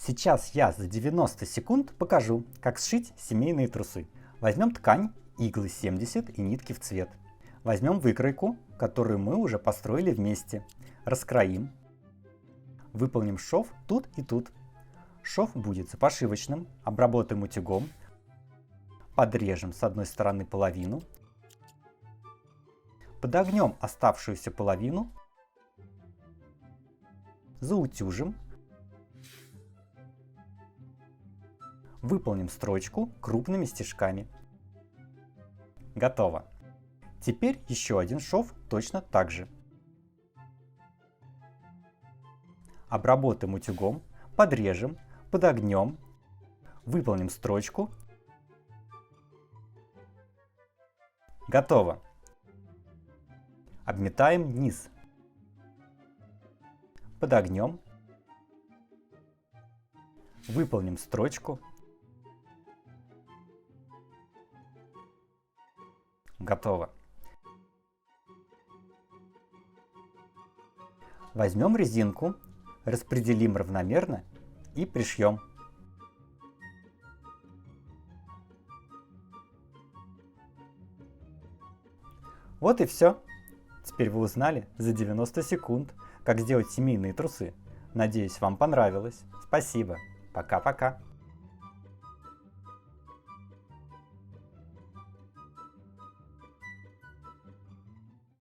Сейчас я за 90 секунд покажу, как сшить семейные трусы. Возьмем ткань, иглы 70 и нитки в цвет. Возьмем выкройку, которую мы уже построили вместе. Раскроим. Выполним шов тут и тут. Шов будет запошивочным, обработаем утюгом. Подрежем с одной стороны половину. Подогнем оставшуюся половину. Заутюжим. Выполним строчку крупными стежками. Готово. Теперь еще один шов точно так же. Обработаем утюгом, подрежем, подогнем, выполним строчку. Готово. Обметаем низ. Подогнем, выполним строчку. Готово. Возьмем резинку, распределим равномерно и пришьем. Вот и все. Теперь вы узнали за 90 секунд, как сделать семейные трусы. Надеюсь, вам понравилось. Спасибо. Пока-пока.